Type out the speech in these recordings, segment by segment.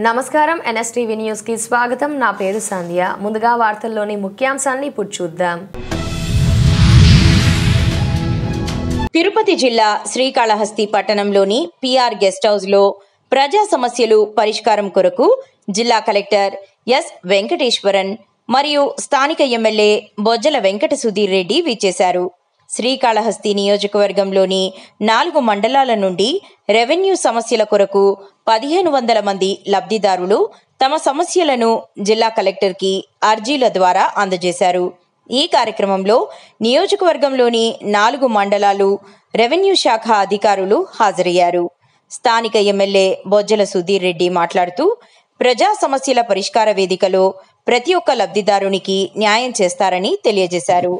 నమస్కారం NSTV news కి స్వాగతం. నా పేరు సంధ్య. ముందుగా వార్తల్లోని ముఖ్యాంశాలను ఇప్పుడు చూద్దాం. తిరుపతి జిల్లా శ్రీకాళహస్తి పట్టణంలోని పిఆర్ గెస్ట్ హౌస్ లో ప్రజా సమస్యలు పరిష్కారం కొరకు జిల్లా కలెక్టర్ ఎస్ వెంకటేశ్వరన్ మరియు స్థానిక ఎమ్మెల్యే బొజ్జల వెంకట సుధీర్ రెడ్డి విచ్చేశారు. శ్రీకాళహస్తి నియోజకవర్గంలోని 4 మండలాల నుండి రెవెన్యూ సమస్యల కొరకు 1500 మంది లబ్ధిదారులు తమ సమస్యలను జిల్లా కలెక్టర్కి అర్జీల ద్వారా అందజేశారు. ఈ కార్యక్రమంలో నియోజకవర్గంలోని 4 మండలాలు రెవెన్యూ శాఖ అధికారులు హాజరయ్యారు. స్థానిక ఎమ్మెల్యే బొజ్జల సుధీర్ రెడ్డి మాట్లాడుతూ ప్రజా సమస్యల పరిష్కార వేదికలో ప్రతి ఒక్క లబ్ధిదారునికి న్యాయం చేస్తారని తెలియజేశారు.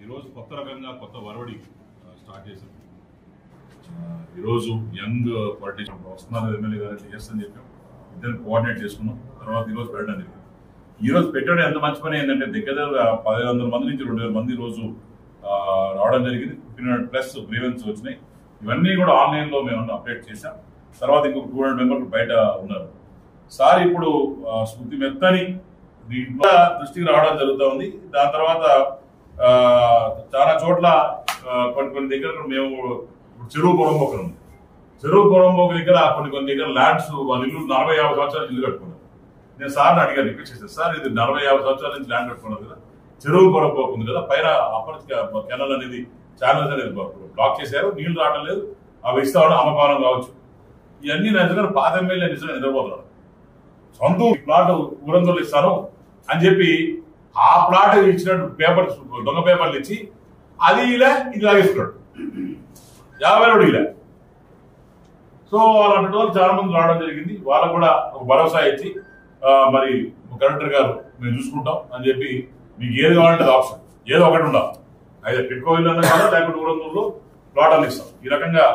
ఈరోజు కొత్త రకంగా కొత్త వరవడి స్టార్ట్ చేశాం. ఈరోజు యంగ్ పొలిటీషియన్ వస్తున్నారు ఎమ్మెల్యే గారు ఎస్ అని చెప్పాం. ఇద్దరు కోఆర్డినేట్ చేసుకున్నాం. తర్వాత ఈరోజు పెట్టడం జరిగింది. ఈరోజు పెట్టడం ఎంత మంచి పని ఏంటంటే దగ్గర 1500 మంది నుంచి 2000 మంది ఈరోజు రావడం జరిగింది. 1500+ గ్రీవెన్స్ వచ్చినాయి. ఇవన్నీ కూడా ఆన్లైన్లో మేము అప్డేట్ చేశాం. తర్వాత ఇంకొక 200 మెంబర్లు బయట ఉన్నారు. సార్ ఇప్పుడు స్మృతి మెత్తని దీంట్లో దృష్టికి రావడం జరుగుతూ ఉంది. దాని తర్వాత చాలా చోట్ల కొన్ని దగ్గర మేము చెరువు పొరంబోక ఉంది. చెరువు పొరంబోక దగ్గర కొన్ని దగ్గర ల్యాండ్స్ వాళ్ళ ఇల్లు 40-50 సంవత్సరాల ఇల్లు కట్టుకున్నారు. నేను సార్ని అడిగాను, రిక్వెస్ట్ చేశాను, సార్ ఇది 40-50 సంవత్సరాల నుంచి ల్యాండ్ కట్టుకున్నారు కదా, చెరువు పొరంబోక ఉంది కదా, పైన అప్పర్ కెనాల్ అనేది ఛానల్స్ అనేది బ్లాక్ చేశారు, నీళ్లు రావడం లేదు, అవి ఇస్తామని అమ్మకాలం కావచ్చు. ఇవన్నీ నా దగ్గర పాత ఎమ్మెల్యే నిజంగా నిద్రపోతున్నాడు. సొంత ప్లాట్ ఊరందరూ ఇస్తాను అని చెప్పి ఆ ప్లాట్ ఇచ్చినట్టు పేపర్స్ దొంగ పేపర్లు ఇచ్చి అది ఇలా ఇది లాగేస్తున్నాడు. 50 ఇలా. సో అలాంటి వాళ్ళు చాలా మంది రావడం జరిగింది. వాళ్ళకు కూడా ఒక భరోసా ఇచ్చి మరి కలెక్టర్ గారు మేము చూసుకుంటాం అని చెప్పి మీకు ఏది కావాలంటే ఆప్షన్ ఏదో ఒకటి ఉండాలి. అయితే పెట్టుకోవాలి కదా, లేకపోతే ఊరందరూ ప్లాట్ అని ఇస్తాం. ఈ రకంగా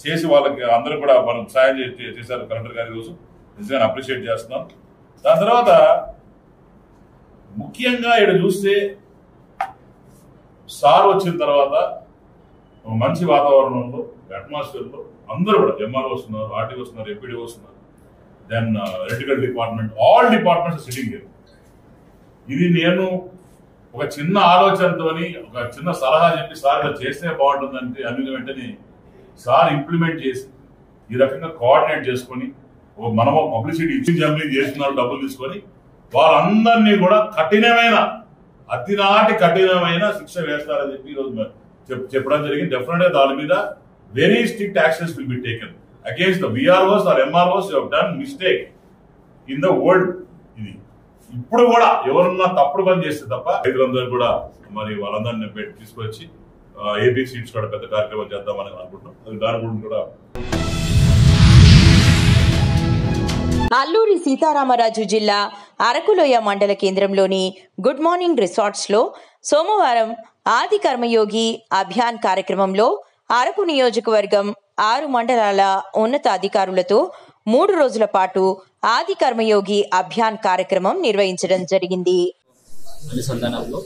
చేసి వాళ్ళకి అందరూ కూడా మనం సాయం చేశారు కలెక్టర్ గారి రోజు. నిజంగా అప్రిషియేట్ చేస్తున్నాం. దాని తర్వాత ముఖ్యంగా ఇక్కడ చూస్తే సార్ వచ్చిన తర్వాత మంచి వాతావరణంలో అట్మాస్ఫియర్లో అందరూ కూడా ఎంఆర్ఓ వస్తున్నారు, ఆర్టీ వస్తున్నారు, ఎంపీడీ వస్తున్నారు, then electrical department, all departments sitting here. ఇది నేను ఒక చిన్న ఆలోచనతో ఒక చిన్న సలహా చెప్పి సార్ ఇలా చేస్తే బాగుంటుందంటే అన్ని వెంటనే సార్ ఇంప్లిమెంట్ చేసి ఈ రకంగా కోఆర్డినేట్ చేసుకొని మనము పబ్లిసిటీ ఇచ్చి జంబ్లింగ్ చేస్తున్నారు డబ్బులు తీసుకొని వాళ్ళందరినీ కూడా అతినాటి కఠినమైన శిక్ష వేస్తారని చెప్పి ఈరోజు చెప్పడం జరిగింది. డెఫినెట్ గా దాని మీద very strict actions will be taken against the VROs or MROs who have done mistake in the world. ఇది ఇప్పుడు కూడా ఎవరన్నా తప్పుడు పని చేస్తే తప్ప రైతులందరూ కూడా మరి వాళ్ళందరినీ తీసుకొచ్చి ఏపీ సీట్స్ కూడా పెద్ద కార్యక్రమం చేద్దామని అనుకుంటున్నాం. అది దాని గురించి కూడా అల్లూరి సీతారామరాజు జిల్లా అరకులోయ మండల కేంద్రంలోని గుడ్ మార్నింగ్ రిసార్ట్స్ లో సోమవారం ఆది కర్మయోగి అభియాన్ కార్యక్రమంలో అరకు నియోజకవర్గం 6 మండలాల ఉన్నత అధికారులతో 3 రోజుల పాటు ఆది కర్మయోగి అభియాన్ కార్యక్రమం నిర్వహించడం జరిగింది. అనుసంధానంలో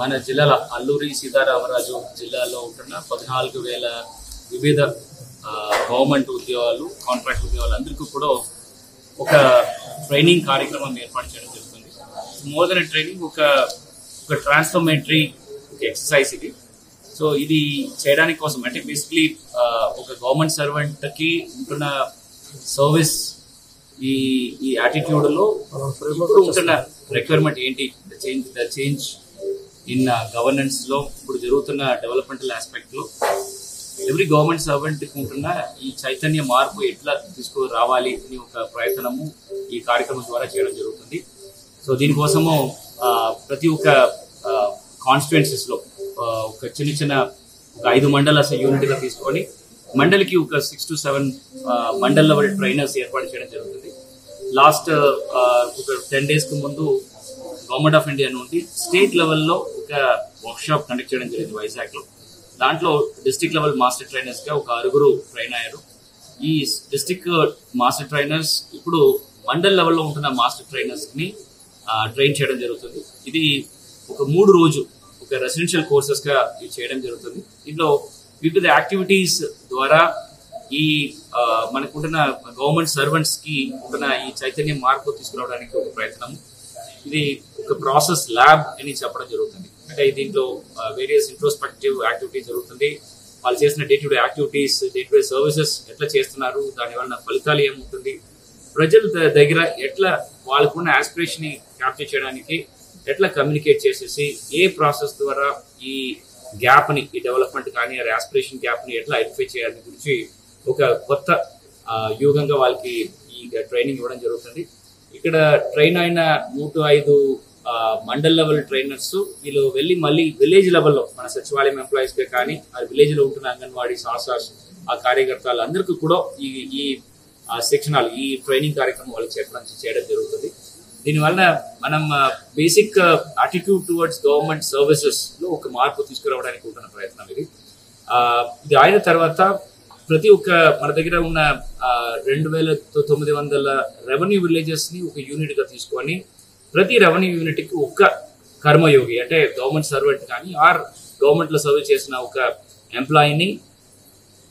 మన జిల్లాల అల్లూరి సీతారామరాజు జిల్లాలో ఉంటున్న 14,000 వివిధ గవర్నమెంట్ ఉద్యోగాలు, కాంట్రాక్ట్ ఉద్యోగాలు అందరికీ కూడా ఒక ట్రైనింగ్ కార్యక్రమం ఏర్పాటు చేయడం జరుగుతుంది. మోర్ దెన్ ట్రైనింగ్ ఒక ట్రాన్స్ఫర్మేటరీ ఎక్సర్సైజ్ ఇది. సో ఇది చేయడానికి కోసం అంటే బేసిక్లీ ఒక గవర్నమెంట్ సర్వెంట్కి ఉంటున్న సర్వీస్ ఈ యాటిట్యూడ్లో ఇప్పుడు ఉంటున్న రిక్వైర్మెంట్ ఏంటి, ద చేంజ్ ఇన్ గవర్నెన్స్లో ఇప్పుడు జరుగుతున్న డెవలప్మెంటల్ ఆస్పెక్ట్లో ఎవ్రీ గవర్నమెంట్ సర్వెంట్ ఉంటున్న ఈ చైతన్య మార్పు ఎట్లా తీసుకురావాలి అని ఒక ప్రయత్నము ఈ కార్యక్రమం ద్వారా చేయడం జరుగుతుంది. సో దీనికోసము ప్రతి ఒక్క కాన్స్టిట్యుయెన్సీస్లో ఒక చిన్న 5 మండల యూనిట్గా తీసుకొని మండలికి ఒక 6 to 7 మండల్ లెవెల్ ట్రైనర్స్ ఏర్పాటు చేయడం జరుగుతుంది. లాస్ట్ ఒక 10 days కు ముందు గవర్నమెంట్ ఆఫ్ ఇండియా నుండి స్టేట్ లెవెల్లో ఒక వర్క్షాప్ కండక్ట్ చేయడం జరిగింది వైజాగ్లో. దాంట్లో డిస్ట్రిక్ట్ లెవెల్ మాస్టర్ ట్రైనర్స్గా ఒక 6 ట్రైన్ అయ్యారు. ఈ డిస్ట్రిక్ట్ మాస్టర్ ట్రైనర్స్ ఇప్పుడు మండల్ లెవెల్లో ఉంటున్న మాస్టర్ ట్రైనర్స్ని ట్రైన్ చేయడం జరుగుతుంది. ఇది ఒక 3 రోజు ఒక రెసిడెన్షియల్ కోర్సెస్గా ఇది చేయడం జరుగుతుంది. దీంట్లో వివిధ యాక్టివిటీస్ ద్వారా ఈ మనకుంటున్న గవర్నమెంట్ సర్వెంట్స్కి ఉంటున్న ఈ చైతన్యం మార్పు తీసుకురావడానికి ఒక ప్రయత్నం. ఇది ఒక ప్రాసెస్ ల్యాబ్ అని చెప్పడం జరుగుతుంది. అంటే దీంట్లో వేరియస్ ఇంట్రోస్పెక్టివ్ యాక్టివిటీస్ జరుగుతుంది. వాళ్ళు చేసిన day to day activities, day to day services ఎట్లా చేస్తున్నారు, దానివల్ల ఫలితాలు ఏముంటుంది, ప్రజల దగ్గర ఎట్లా వాళ్ళకున్న ఆస్పిరేషన్ ని క్యాప్చర్ చేయడానికి ఎట్లా కమ్యూనికేట్ చేసేసి ఏ ప్రాసెస్ ద్వారా ఈ గ్యాప్ ని, ఈ డెవలప్మెంట్ కానీ ఆస్పిరేషన్ గ్యాప్ ని ఎట్లా ఐడెంటిఫై చేయాలని గురించి ఒక కొత్త యుగంగా వాళ్ళకి ఈ ట్రైనింగ్ ఇవ్వడం జరుగుతుంది. ఇక్కడ ట్రైన్ అయిన 105 మండల్ లెవెల్ ట్రైనర్స్ వీళ్ళు వెళ్ళి మళ్ళీ విలేజ్ లెవెల్లో మన సచివాలయం ఎంప్లాయీస్ కే కానీ ఆ విలేజ్ లో ఉంటున్న అంగన్వాడీ సాసాస్ ఆ కార్యకర్తలు అందరికీ కూడా ఈ శిక్షణాలు, ఈ ట్రైనింగ్ కార్యక్రమం వాళ్ళకి చేయడం జరుగుతుంది. దీనివల్ల మనం basic attitude towards government services లో ఒక మార్పు తీసుకురావడానికి ఉంటున్న ప్రయత్నం ఇది. ఇది అయిన తర్వాత ప్రతి ఒక్క మన దగ్గర ఉన్న 2900 రెవెన్యూ విలేజెస్ ని ఒక యూనిట్ గా తీసుకొని ప్రతి రెవెన్యూ యూనిట్ కి ఒక్క కర్మయోగి అంటే గవర్నమెంట్ సర్వెంట్ కానీ ఆర్ గవర్నమెంట్ లో సర్వీస్ చేసిన ఒక ఎంప్లాయీని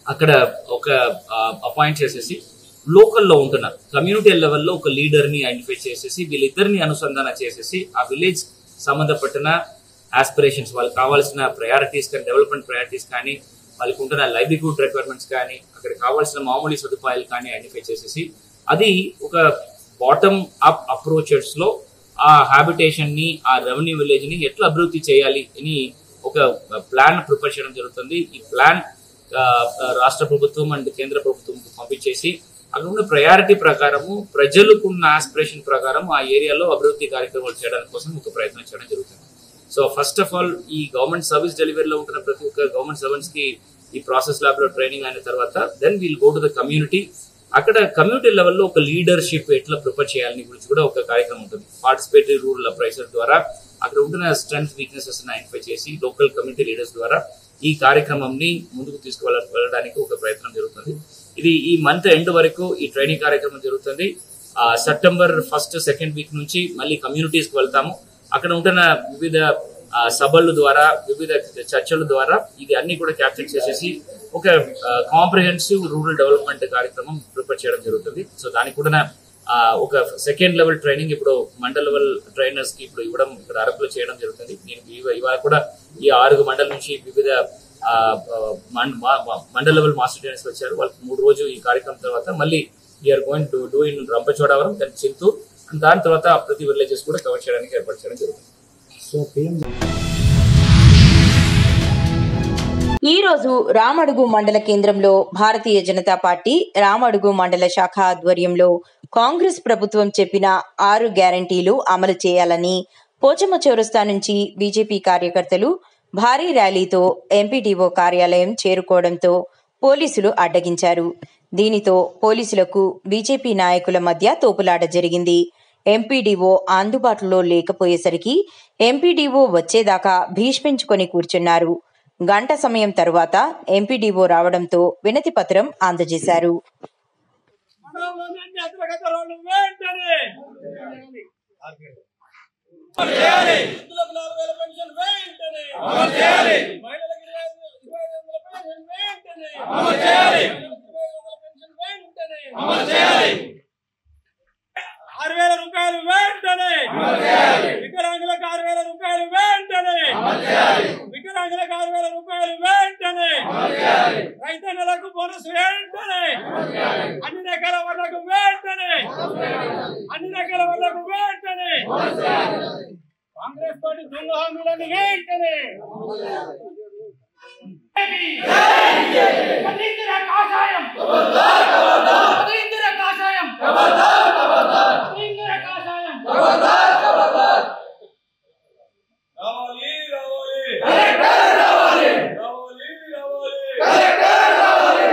అక్కడ ఒక అపాయింట్ చేసేసి లోకల్లో ఉంటున్న కమ్యూనిటీ లెవెల్లో ఒక లీడర్ ని ఐడెంటిఫై చేసేసి వీళ్ళిద్దరిని అనుసంధానం చేసేసి ఆ విలేజ్ సంబంధపట్టిన ఆస్పిరేషన్స్, వాళ్ళకి కావాల్సిన ప్రయారిటీస్ కానీ, డెవలప్మెంట్ ప్రయారిటీస్ కానీ, వాళ్ళకి ఉంటున్న లైవ్లీహుడ్ రిక్వైర్మెంట్స్ కానీ, అక్కడ కావాల్సిన మామూలు సదుపాయాలు కానీ ఐడెంటిఫై చేసేసి అది ఒక బాటమ్ అప్ అప్రోచెస్ లో ఆ హ్యాబిటేషన్ ని, ఆ రెవెన్యూ విలేజ్ ని ఎట్లా అభివృద్ధి చేయాలి అని ఒక ప్లాన్ ప్రిపేర్ చేయడం జరుగుతుంది. ఈ ప్లాన్ రాష్ట్ర ప్రభుత్వం అండ్ కేంద్ర ప్రభుత్వం పంపించేసి అక్కడ ఉన్న ప్రయారిటీ ప్రకారము ప్రజలకున్న ఆస్పిరేషన్ ప్రకారం ఆ ఏరియాలో అభివృద్ధి కార్యక్రమాలు చేయడానికి కోసం ఒక ప్రయత్నం చేయడం జరుగుతుంది. సో ఫస్ట్ ఆఫ్ ఆల్ ఈ గవర్నమెంట్ సర్వీస్ డెలివరీలో ఉంటున్న ప్రతి ఒక్క గవర్నమెంట్ సర్వెంట్స్ కి ఈ ప్రాసెస్ ల్యాబ్ లో ట్రైనింగ్ అయిన తర్వాత then we'll go to the community. అక్కడ కమ్యూనిటీ లెవెల్లో ఒక లీడర్షిప్ ఎట్లా ప్రిపేర్ చేయాలని గురించి కూడా ఒక కార్యక్రమం ఉంటుంది. పార్టిసిపేటరీ రూరల్ అప్రైజర్ ద్వారా అక్కడ ఉంటున్న స్ట్రెంగ్త్ వీక్నెసెస్ ఐడెంటిఫై చేసి లోకల్ కమ్యూనిటీ లీడర్స్ ద్వారా ఈ కార్యక్రమంని ముందుకు తీసుకువెళ్ళడానికి ఒక ప్రయత్నం జరుగుతుంది. ఇది ఈ మంత్ ఎండ్ వరకు ఈ ట్రైనింగ్ కార్యక్రమం జరుగుతుంది. సెప్టెంబర్ 1st, 2nd వీక్ నుంచి మళ్ళీ కమ్యూనిటీస్ కి వెళ్తాము. అక్కడ ఉంటున్న వివిధ సభల ద్వారా, వివిధ చర్చల ద్వారా ఇది అన్ని కూడా క్యాప్చర్ చేసేసి ఒక కాంప్రిహెన్సివ్ రూరల్ డెవలప్మెంట్ కార్యక్రమం ప్రిపేర్ చేయడం జరుగుతుంది. సో దానికి కూడా ఒక 2nd లెవెల్ ట్రైనింగ్ ఇప్పుడు మండల్ లెవెల్ ట్రైనర్స్ కి ఇప్పుడు ఇవ్వడం ఇక్కడ అరకులో చేయడం జరుగుతుంది. నేను ఇవాళ కూడా ఈ 6 మండల నుంచి వివిధ మండల్ లెవెల్ మాస్టర్ ట్రైనర్స్ వచ్చారు. వాళ్ళకి 3 రోజు ఈ కార్యక్రమం తర్వాత మళ్ళీ we're going to do in Rampachodavaram, దాని చింతూరు, దాని తర్వాత ప్రతి విలేజెస్ కూడా కవర్ చేయడానికి ఏర్పాటు చేయడం జరుగుతుంది. ఈ రోజు రామడుగు మండల కేంద్రంలో భారతీయ జనతా పార్టీ రామడుగు మండల శాఖ ఆధ్వర్యంలో కాంగ్రెస్ ప్రభుత్వం చెప్పిన 6 గ్యారంటీలు అమలు చేయాలని పోచమ్మ చౌరస్తా నుంచి బీజేపీ కార్యకర్తలు భారీ ర్యాలీతో ఎంపీడీఓ కార్యాలయం చేరుకోవడంతో పోలీసులు అడ్డగించారు. దీనితో పోలీసులకు బీజేపీ నాయకుల మధ్య తోపులాట జరిగింది. ఎంపీడీఓ అందుబాటులో లేకపోయేసరికి ఎంపీడీఓ వచ్చేదాకా భీష్మించుకొని కూర్చున్నారు. గంట సమయం తరువాత ఎంపీడీఓ రావడంతో వినతి పత్రం అందజేశారు. రూపాయలు వెంటనే వికలాంగులకు 6,000 రూపాయలు వెంటనే వికలాంగులకు 6,000 రూపాయలు వెంటనే రైతన్నలకు బోనస్ వెంటనే అన్ని రకాల వాళ్ళకు వెంటనే అన్ని రకాల వాళ్ళకు వెంటనే కాంగ్రెస్ పార్టీ దొంగ హామీలను వెంటనే కాషాయం కాషాయం రావాలి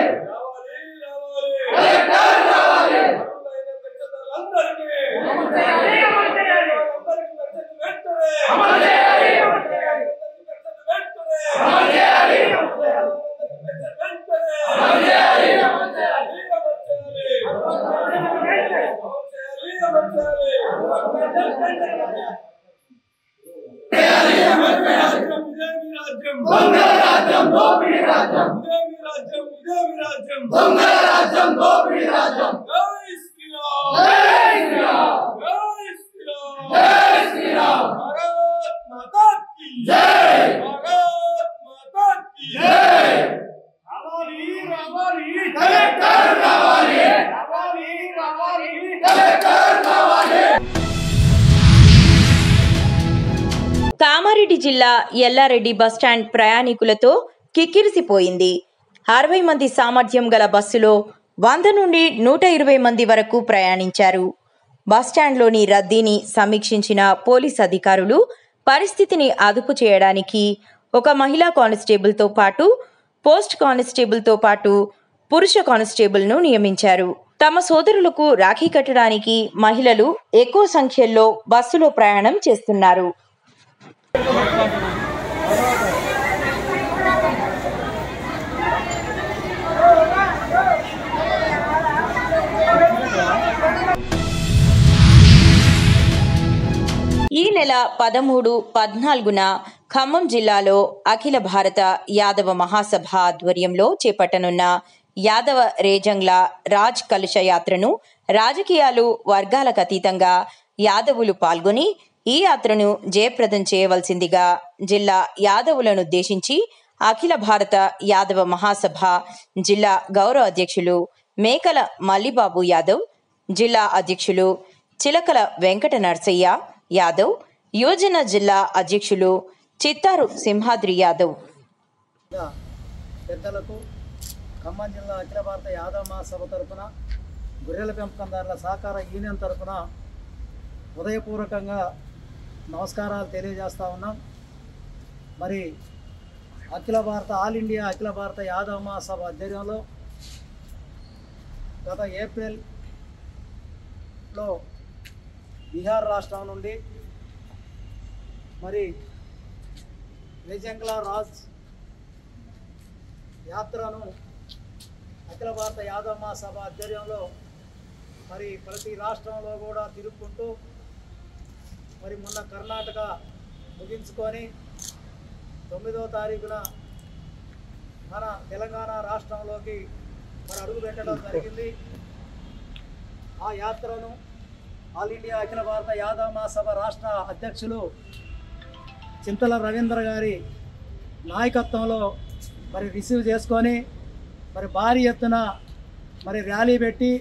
దొంగల రాజ్యం దోపిడీ రాజ్యం ఇదేమి రాజ్యం ఇదేమి రాజ్యం దొంగల రాజ్యం దోపిడీ రాజ్యం జై శ్రీరామ్ జై శ్రీరామ్ జై శ్రీరామ్ జై శ్రీరామ్ భారత్ మాతా కీ జై భారత్ మాతా కీ జై రావాలి రావాలి కలెక్టర్ రావాలి రావాలి రావాలి కలెక్టర్ రావాలి. కామారెడ్డి జిల్లా ఎల్లారెడ్డి బస్టాండ్ ప్రయాణికులతో కిక్కిరిసిపోయింది. 60 మంది సామర్థ్యం గల బస్సులో 100 నుండి 120 మంది వరకు ప్రయాణించారు. బస్టాండ్లోని రద్దీని సమీక్షించిన పోలీస్ అధికారులు పరిస్థితిని అదుపు చేయడానికి ఒక మహిళా కానిస్టేబుల్తో పాటు పోస్ట్ కానిస్టేబుల్తో పాటు పురుష కానిస్టేబుల్ను నియమించారు. తమ సోదరులకు రాఖీ కట్టడానికి మహిళలు ఎక్కువ సంఖ్యలో బస్సులో ప్రయాణం చేస్తున్నారు. ఈ నెల 13, 14న ఖమ్మం జిల్లాలో అఖిల భారత యాదవ మహాసభ ఆధ్వర్యంలో చేపట్టనున్న యాదవ రేజంగ్ల రాజ్ కలుష యాత్రను రాజకీయాలు వర్గాలకు అతీతంగా యాదవులు పాల్గొని ఈ యాత్రను జయప్రదం చేయవలసిందిగా జిల్లా యాదవులను ఉద్దేశించి అఖిల భారత యాదవ మహాసభ జిల్లా గౌరవ అధ్యక్షులు మేకల మల్లిబాబు యాదవ్, జిల్లా అధ్యక్షులు చిలకల వెంకట నర్సయ్య యాదవ్, యువజన జిల్లా అధ్యక్షులు చిత్తారు సింహాద్రి యాదవ్ పెద్దలకు ఖమ్మం జిల్లా అఖిల భారత యాదవ మహాసభ తరఫున గొర్రెల పెంపకందారుల సహకార యూనియన్ తరఫున హృదయపూర్వకంగా నమస్కారాలు తెలియజేస్తూ ఉన్నాం. మరి అఖిల భారత ఆల్ ఇండియా అఖిల భారత యాదవ మహాసభ ఆధ్వర్యంలో గత ఏప్రిల్లో బీహార్ రాష్ట్రం నుండి మరి రేజంగ్ల రాజ్ యాత్రను అఖిల భారత యాదవ మహాసభ ఆధ్వర్యంలో మరి ప్రతి రాష్ట్రంలో కూడా తిరుగుకుంటూ మరి మొన్న కర్ణాటక ముగించుకొని 9వ తారీఖున మన తెలంగాణ రాష్ట్రంలోకి మరి అడుగు పెట్టడం జరిగింది. ఆ యాత్రను ఆల్ ఇండియా అఖిల భారత యాదవ మహాసభ రాష్ట్ర అధ్యక్షులు చింతల రవీంద్ర గారి నాయకత్వంలో మరి రిసీవ్ చేసుకొని మరి భారీ ఎత్తున మరి ర్యాలీ పెట్టి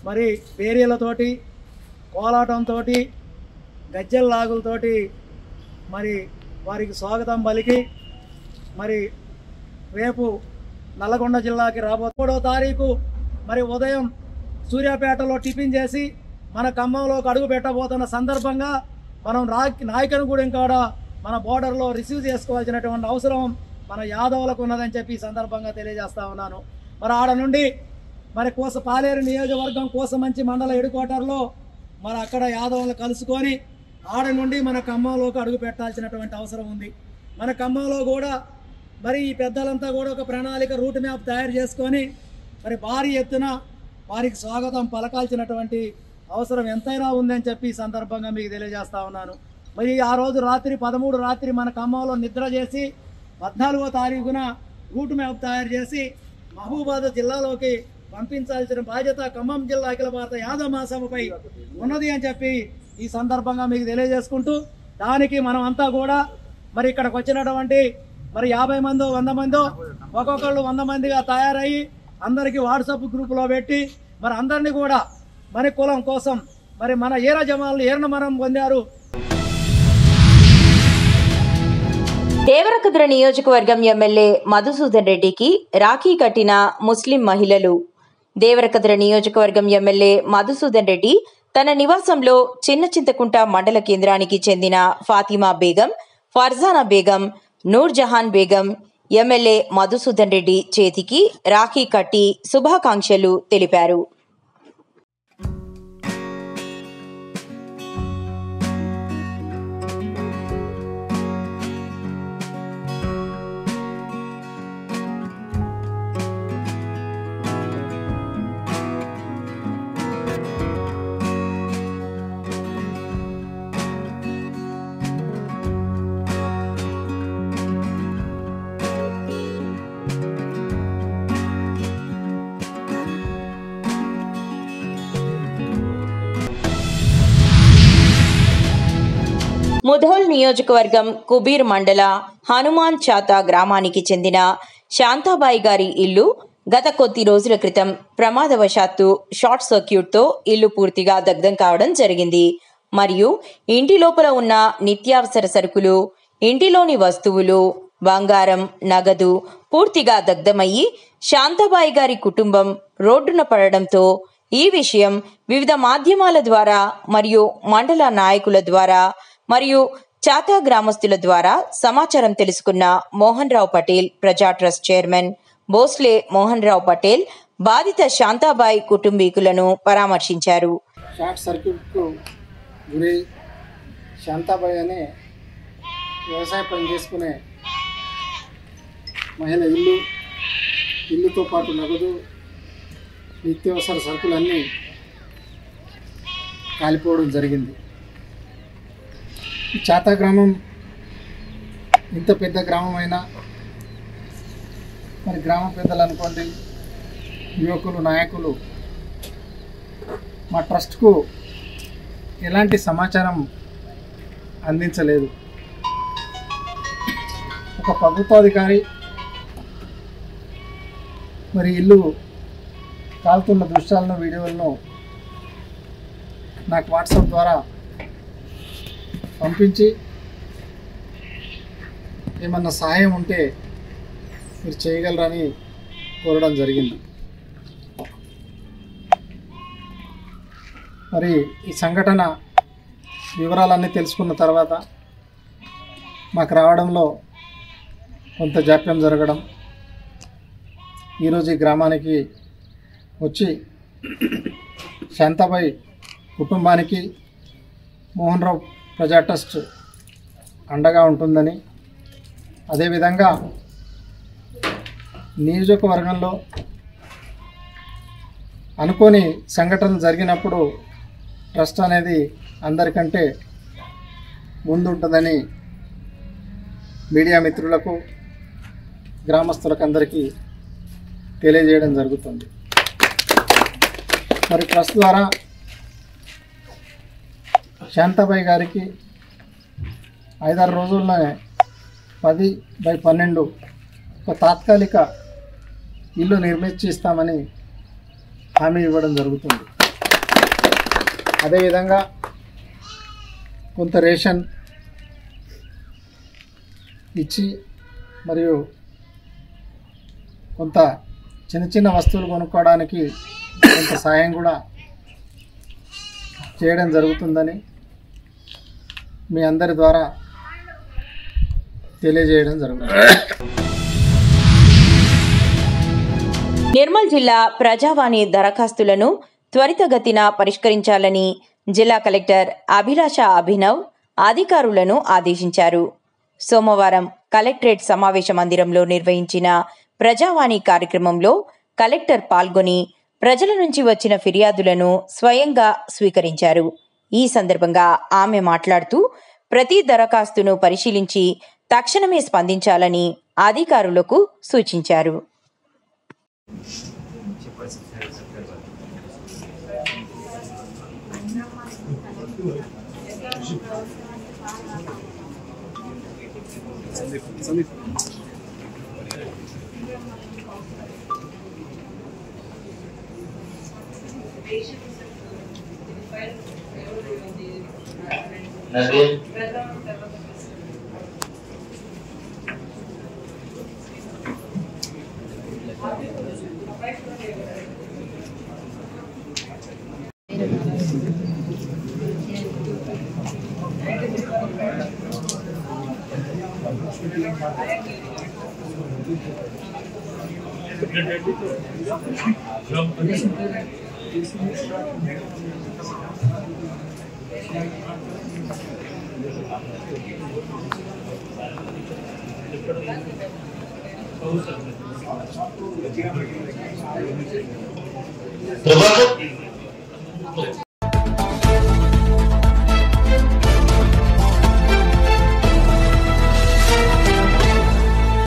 మరి పేరీలతోటి కోలాటంతో గజ్జెల లాగులతోటి మరి వారికి స్వాగతం పలికి మరి రేపు నల్లగొండ జిల్లాకి 3వ తారీఖు మరి ఉదయం సూర్యాపేటలో టిఫిన్ చేసి మన ఖమ్మంలోకి అడుగు పెట్టబోతున్న సందర్భంగా మనం నాయకనగూడెం కాడ మన బోర్డర్లో రిసీవ్ చేసుకోవాల్సినటువంటి అవసరం మన యాదవులకు ఉన్నదని చెప్పి ఈ సందర్భంగా తెలియజేస్తా ఉన్నాను. మరి ఆడ నుండి మరి పాలేరు నియోజకవర్గం కోసమంచి మండల హెడ్ క్వార్టర్లో మరి అక్కడ యాదవులను కలుసుకొని ఆడ నుండి మన ఖమ్మంలోకి అడుగు పెట్టాల్సినటువంటి అవసరం ఉంది. మన ఖమ్మంలో కూడా మరి ఈ పెద్దలంతా కూడా ఒక ప్రణాళిక రూట్ మ్యాప్ తయారు చేసుకొని మరి భారీ ఎత్తున వారికి స్వాగతం పలకాల్సినటువంటి అవసరం ఎంతైనా ఉందని చెప్పి ఈ సందర్భంగా మీకు తెలియజేస్తా ఉన్నాను. మరి ఆ రోజు రాత్రి 13 రాత్రి మన ఖమ్మంలో నిద్ర చేసి 14వ తారీఖున రూట్ మ్యాప్ తయారు చేసి మహబూబాబాద్ జిల్లాలోకి పంపించాల్సిన బాధ్యత ఖమ్మం జిల్లా అఖిల భారత యాదవ మహాసభపై ఉన్నది అని చెప్పి ఈ సందర్భంగా మీకు తెలియజేసుకుంటూ దానికి మనం అంతా కూడా మరి ఇక్కడికి వచ్చినటువంటి మరి 50 మందో 100 మందో ఒక్కొక్కళ్ళు 100 మందిగా తయారయ్యి అందరికీ వాట్సాప్ గ్రూపులో పెట్టి మరి అందరినీ కూడా మరి కులం కోసం మరి మన ఏర జమాలు ఏరన మనం పొందారు. దేవరకద్ర నియోజకవర్గం ఎమ్మెల్యే మధుసూదన్ రెడ్డికి రాఖీ కట్టిన ముస్లిం మహిళలు. దేవరకద్ర నియోజకవర్గం ఎమ్మెల్యే మధుసూదన్ రెడ్డి తన నివాసంలో చిన్న చింతకుంట మండల కేంద్రానికి చెందిన ఫాతిమా బేగం, ఫర్జానా బేగం, నూర్ జహాన్ బేగం ఎమ్మెల్యే మధుసూదన్ రెడ్డి చేతికి రాఖీ కట్టి శుభాకాంక్షలు తెలిపారు. ముధోల్ నియోజకవర్గం కుబీర్ మండల హనుమాన్ చాతా గ్రామానికి చెందిన శాంతాబాయి గారి ఇల్లు గత కొద్ది రోజుల క్రితం ప్రమాదవశాత్తు షార్ట్ సర్క్యూట్తో ఇల్లు పూర్తిగా దగ్ధం కావడం జరిగింది. మరియు ఇంటి లోపల ఉన్న నిత్యావసర సరుకులు, ఇంటిలోని వస్తువులు, బంగారం, నగదు పూర్తిగా దగ్ధమయ్యి శాంతాబాయి గారి కుటుంబం రోడ్డున పడడంతో ఈ విషయం వివిధ మాధ్యమాల ద్వారా మరియు మండల నాయకుల ద్వారా మరియు చాతా గ్రామస్తుల ద్వారా సమాచారం తెలుసుకున్న మోహన్ రావు పటేల్ ప్రజా ట్రస్ట్ చైర్మన్ భోస్లే మోహన్ రావు పటేల్ బాధిత శాంతాబాయి కుటుంబీకులను పరామర్శించారు. షార్ట్ సర్క్యూట్కు గురి శాంతాబాయి అనే వ్యవసాయ పని చేసుకునే మహిళ ఇల్లుతో పాటు నగదు, నిత్యావసర సరుకులన్నీ కాలిపోవడం జరిగింది. ఈ చాతా గ్రామం ఇంత పెద్ద గ్రామం అయినా మరి గ్రామ పెద్దలు అనుకోండి, యువకులు, నాయకులు మా ట్రస్ట్కు ఎలాంటి సమాచారం అందించలేదు. ఒక ప్రభుత్వాధికారి మరి ఇల్లు కాలుతున్న దృశ్యాలను, వీడియోలను నాకు వాట్సాప్ ద్వారా పంపించి ఏమన్నా సహాయం ఉంటే మీరు చేయగలరని కోరడం జరిగింది. మరి ఈ సంఘటన వివరాలన్నీ తెలుసుకున్న తర్వాత మాకు రావడంలో కొంత జాప్యం జరగడం, ఈరోజు ఈ గ్రామానికి వచ్చి శాంతాబాయి కుటుంబానికి మోహన్ రావు ప్రజా ట్రస్ట్ అండగా ఉంటుందని, అదేవిధంగా నియోజకవర్గంలో అనుకోని సంఘటనలు జరిగినప్పుడు ట్రస్ట్ అనేది అందరికంటే ముందుంటుందని మీడియా మిత్రులకు, గ్రామస్తులకు అందరికీ తెలియజేయడం జరుగుతుంది. మరి ట్రస్ట్ ద్వారా శాంతాబాయి గారికి 5-6 రోజుల్లోనే 10/12 ఒక తాత్కాలిక ఇల్లు నిర్మించి ఇస్తామని హామీ ఇవ్వడం జరుగుతుంది. అదేవిధంగా కొంత రేషన్ ఇచ్చి మరియు కొంత చిన్న వస్తువులు కొనుక్కోవడానికి కొంత సాయం కూడా చేయడం జరుగుతుందని మీ అందరి ద్వారా తెలియజేయడం జరుగుతుంది. నిర్మల్ జిల్లా ప్రజావాణి దరఖాస్తులను త్వరితగతిన పరిష్కరించాలని జిల్లా కలెక్టర్ అభిలాష అభినవ్ అధికారులను ఆదేశించారు. సోమవారం కలెక్టరేట్ సమావేశ మందిరంలో నిర్వహించిన ప్రజావాణి కార్యక్రమంలో కలెక్టర్ పాల్గొని ప్రజల నుంచి వచ్చిన ఫిర్యాదులను స్వయంగా స్వీకరించారు. ఈ సందర్భంగా ఆమె మాట్లాడుతూ ప్రతి దరఖాస్తును పరిశీలించి తక్షణమే స్పందించాలని అధికారులకు సూచించారు. Terima kasih.